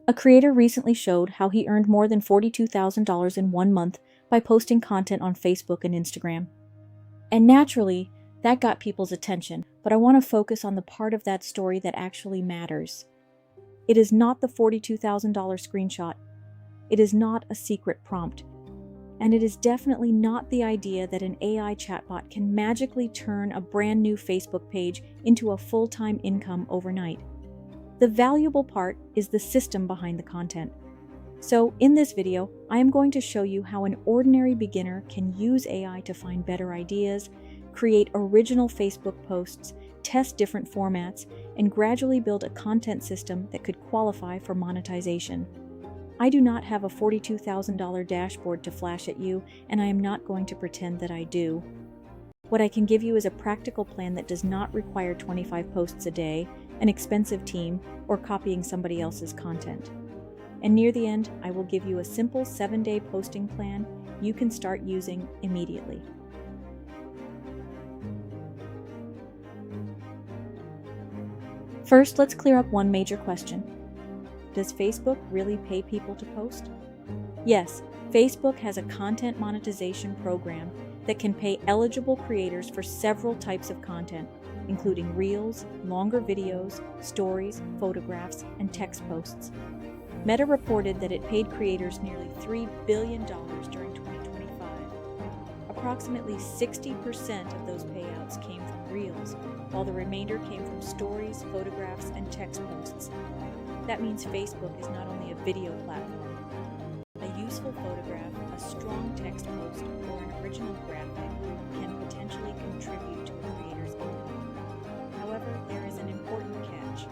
A creator recently showed how he earned more than $42,000 in 1 month by posting content on Facebook and Instagram. And naturally, that got people's attention, but I want to focus on the part of that story that actually matters. It is not the $42,000 screenshot. It is not a secret prompt. And it is definitely not the idea that an AI chatbot can magically turn a brand new Facebook page into a full-time income overnight. The valuable part is the system behind the content. So in this video, I am going to show you how an ordinary beginner can use AI to find better ideas, create original Facebook posts, test different formats, and gradually build a content system that could qualify for monetization. I do not have a $42,000 dashboard to flash at you, and I am not going to pretend that I do. What I can give you is a practical plan that does not require 25 posts a day, an expensive team, or copying somebody else's content. And near the end, I will give you a simple 7-day posting plan you can start using immediately. First, let's clear up one major question. Does Facebook really pay people to post? Yes, Facebook has a content monetization program that can pay eligible creators for several types of content, including reels, longer videos, stories, photographs, and text posts. Meta reported that it paid creators nearly $3 billion during 2025. Approximately 60% of those payouts came from reels, while the remainder came from stories, photographs, and text posts. That means Facebook is not only a video platform. A useful photograph, a strong text post, or an original graphic can potentially contribute to a creator's income. However, there is an important catch.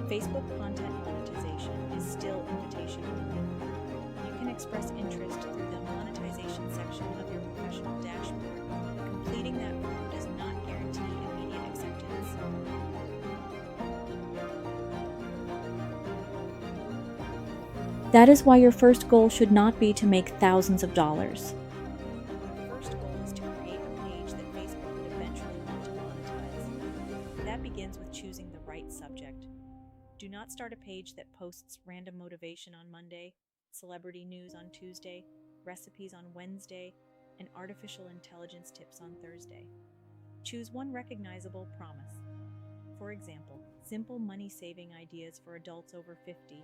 Facebook content monetization is still invitation only. You can express interest through the monetization section of your professional dashboard. Completing that form does not guarantee immediate acceptance. That is why your first goal should not be to make thousands of dollars. Your first goal is to create a page that Facebook would eventually want to monetize. That begins with choosing the right subject. Do not start a page that posts random motivation on Monday, celebrity news on Tuesday, recipes on Wednesday, and artificial intelligence tips on Thursday. Choose one recognizable promise. For example, simple money-saving ideas for adults over 50,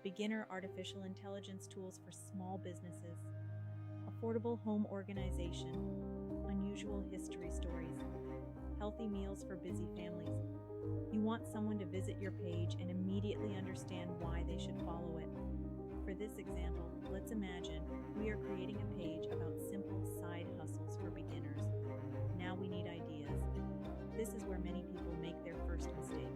beginner artificial intelligence tools for small businesses, affordable home organization, unusual history stories, healthy meals for busy families. You want someone to visit your page and immediately understand why they should follow it. For this example, let's imagine we are creating a page about simple side hustles for beginners. Now we need ideas. This is where many people make their first mistake.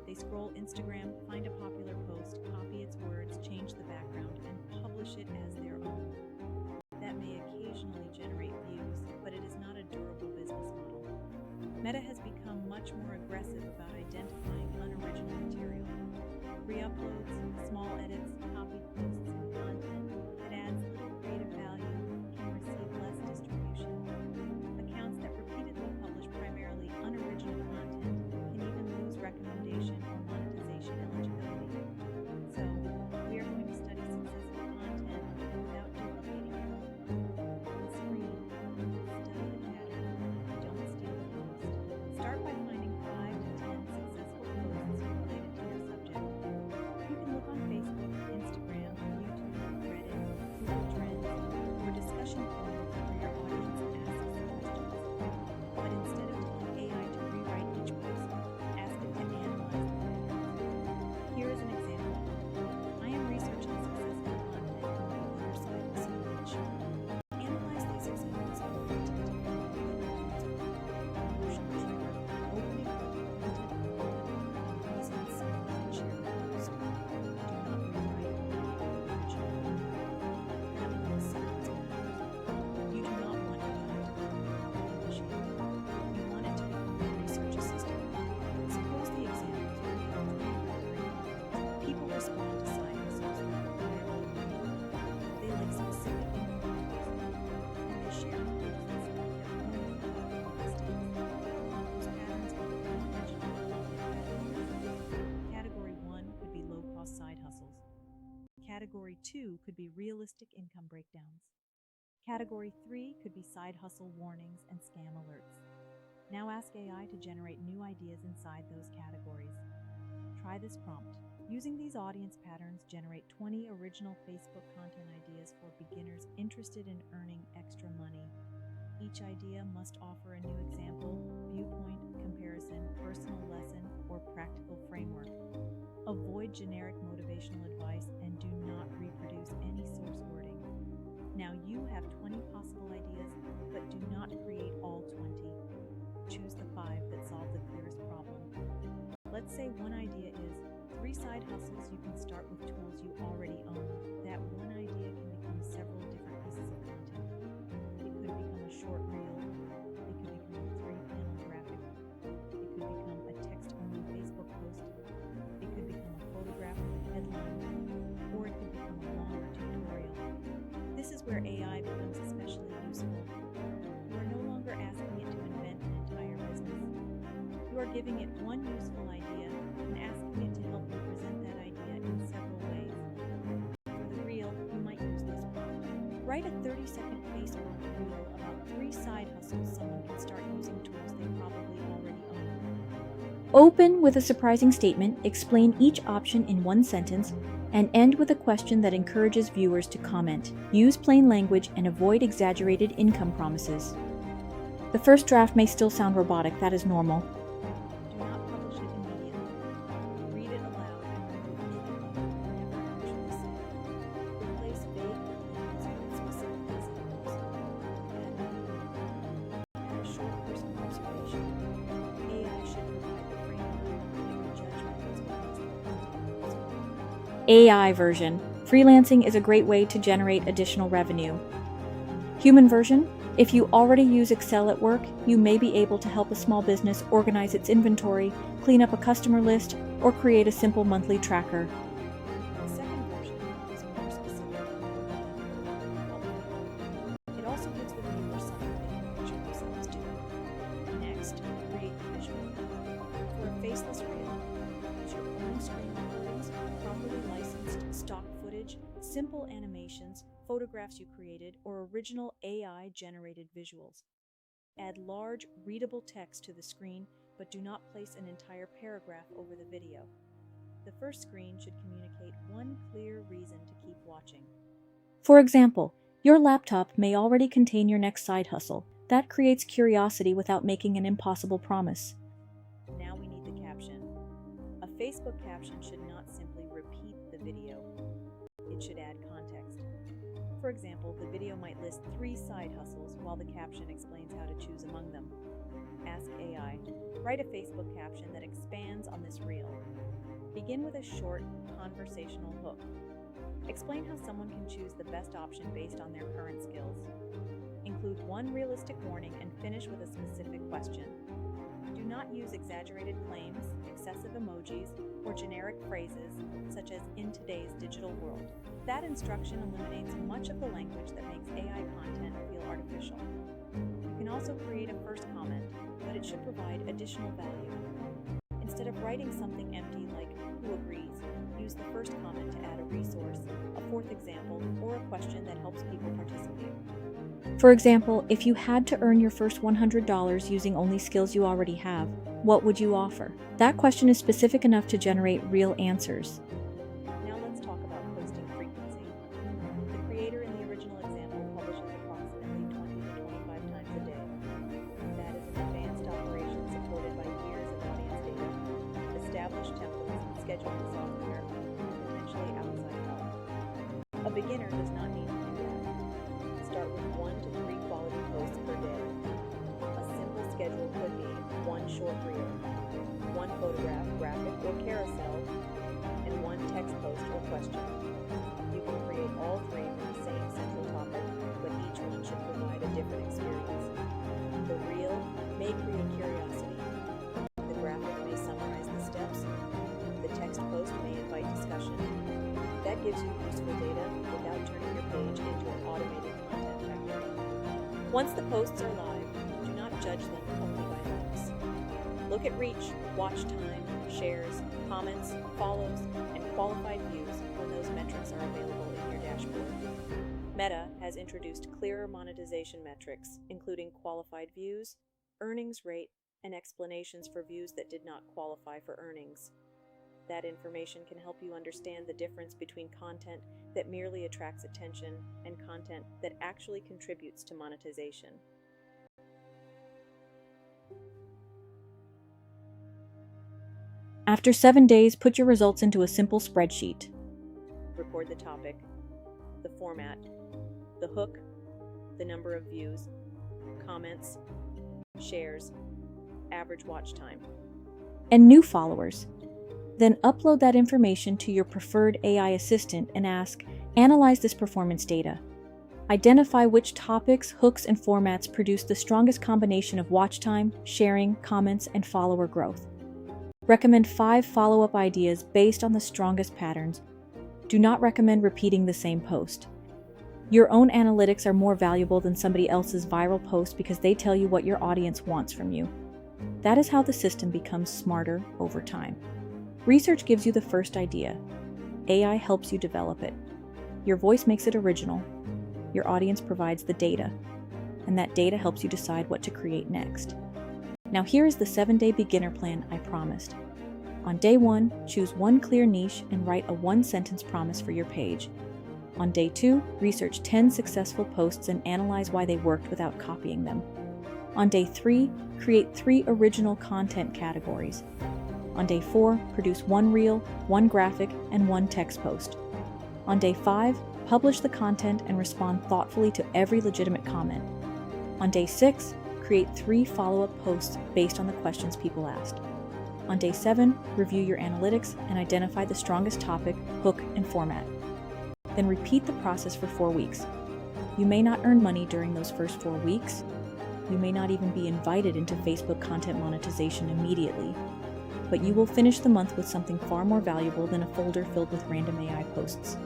They scroll Instagram, find a popular post, copy its words, change the background, and publish it as their own. That may occasionally generate views, but it is not a durable business model. Meta has become much more aggressive about identifying unoriginal material. Re-uploads, small edits, copy posts, and content that adds little creative value can receive less distribution. Accounts that repeatedly publish primarily unoriginal content can even lose recommendation or monetization eligibility. So, we are going to study successful content without duplicating it. On screen, study the pattern, don't steal the post. Start by finding 5 to 10 successful posts related to your subject. You can look on Facebook, Instagram, hustles. Category 2 could be realistic income breakdowns. Category 3 could be side hustle warnings and scam alerts. Now ask AI to generate new ideas inside those categories. Try this prompt. Using these audience patterns, generate 20 original Facebook content ideas for beginners interested in earning extra money. Each idea must offer a new example, viewpoint, comparison, personal lesson, or practical framework. Avoid generic motivational advice and do not reproduce any source wording. Now you have 20 possible ideas, but do not create all 20. Choose the 5 that solve the clearest problem. Let's say one idea is 3 side hustles you can start with tools you already own. That one idea can become several different pieces of content. It could become a short reel, it could become a 3-panel graphic, it could become a text-only Facebook post, it could become a photograph with a headline, or it could become a longer tutorial. This is where AI becomes especially useful. You are no longer asking it to invent an entire business. You are giving it one useful idea and asking it to help you present that idea in several ways. For the reel, you might use this prompt. Write a 30-second Facebook reel about 3 side hustles someone can start using tools they probably already own. Open with a surprising statement, explain each option in one sentence, and end with a question that encourages viewers to comment. Use plain language and avoid exaggerated income promises. The first draft may still sound robotic, that is normal. Do not publish it immediately. Read it aloud and remove anything you never actually said. Replace vague claims with specific examples. Add a short personal observation. AI should provide the framework for your judgment as well as the content. AI version. Freelancing is a great way to generate additional revenue. Human version. If you already use Excel at work, you may be able to help a small business organize its inventory, clean up a customer list, or create a simple monthly tracker. The second version is more specific. It also gives the viewer something they can picture themselves doing. Next, create the visual. For a faceless reel, use your own screen recordings, properly licensed stock footage, simple animations, photographs you created, or original AI-generated visuals. Add large, readable text to the screen, but do not place an entire paragraph over the video. The first screen should communicate one clear reason to keep watching. For example, your laptop may already contain your next side hustle. That creates curiosity without making an impossible promise. Now we need the caption. A Facebook caption should not simply repeat the video. It should add context. For example, the video might list 3 side hustles while the caption explains how to choose among them. Ask AI. Write a Facebook caption that expands on this reel. Begin with a short, conversational hook. Explain how someone can choose the best option based on their current skills. Include one realistic warning and finish with a specific question. Do not use exaggerated claims, excessive emojis, or generic phrases such as "in today's digital world." That instruction eliminates much of the language that makes AI content feel artificial. You can also create a first comment, but it should provide additional value. Instead of writing something empty like "who agrees," use the first comment to add a resource, a fourth example, or a question that helps people participate. For example, if you had to earn your first $100 using only skills you already have, what would you offer? That question is specific enough to generate real answers. Now let's talk about posting frequency. The creator in the original example publishes approximately 20 to 25 times a day. That is an advanced operation supported by years of audience data, established templates, scheduling software, and potentially outside help. A beginner does not need to do that. Start with 1 to 3 quality posts per day. A simple schedule could be 1 short reel, 1 photograph, graphic, or carousel, and 1 text post or question. You can create all 3 for the same central topic, but each one should provide a different experience. The reel may create curiosity. The graphic may summarize the steps. The text post may invite discussion. That gives you useful data without turning your page into an automated content factory. Once the posts are live, do not judge them only by likes. Look at reach, watch time, shares, comments, follows, and qualified views when those metrics are available in your dashboard. Meta has introduced clearer monetization metrics, including qualified views, earnings rate, and explanations for views that did not qualify for earnings. That information can help you understand the difference between content that merely attracts attention and content that actually contributes to monetization. After 7 days, put your results into a simple spreadsheet. Record the topic, the format, the hook, the number of views, comments, shares, average watch time, and new followers. Then upload that information to your preferred AI assistant and ask, analyze this performance data. Identify which topics, hooks, and formats produce the strongest combination of watch time, sharing, comments, and follower growth. Recommend 5 follow-up ideas based on the strongest patterns. Do not recommend repeating the same post. Your own analytics are more valuable than somebody else's viral post because they tell you what your audience wants from you. That is how the system becomes smarter over time. Research gives you the first idea. AI helps you develop it. Your voice makes it original. Your audience provides the data, and that data helps you decide what to create next. Now here is the 7-day beginner plan I promised. On day 1, choose one clear niche and write a 1-sentence promise for your page. On day 2, research 10 successful posts and analyze why they worked without copying them. On day 3, create 3 original content categories. On day 4, produce 1 reel, 1 graphic, and 1 text post. On day 5, publish the content and respond thoughtfully to every legitimate comment. On day 6, create 3 follow-up posts based on the questions people asked. On day 7, review your analytics and identify the strongest topic, hook, and format. Then repeat the process for 4 weeks. You may not earn money during those first 4 weeks. You may not even be invited into Facebook content monetization immediately. But you will finish the month with something far more valuable than a folder filled with random AI posts.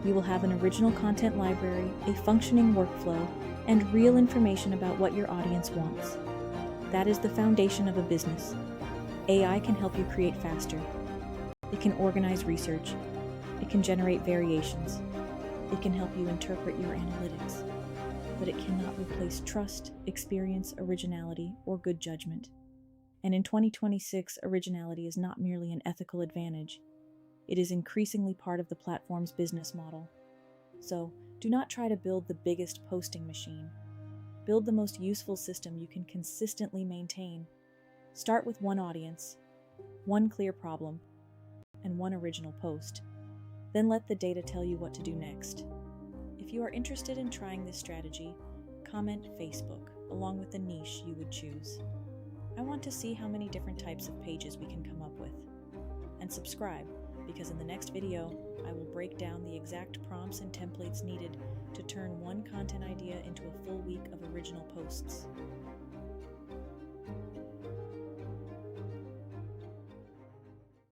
You will have an original content library, a functioning workflow, and real information about what your audience wants. That is the foundation of a business. AI can help you create faster. It can organize research. It can generate variations. It can help you interpret your analytics. But it cannot replace trust, experience, originality, or good judgment. And in 2026, originality is not merely an ethical advantage. It is increasingly part of the platform's business model. So, do not try to build the biggest posting machine. Build the most useful system you can consistently maintain. Start with one audience, one clear problem, and one original post. Then let the data tell you what to do next. If you are interested in trying this strategy, comment Facebook along with the niche you would choose. I want to see how many different types of pages we can come up with. And subscribe, because in the next video, I will break down the exact prompts and templates needed to turn one content idea into a full week of original posts.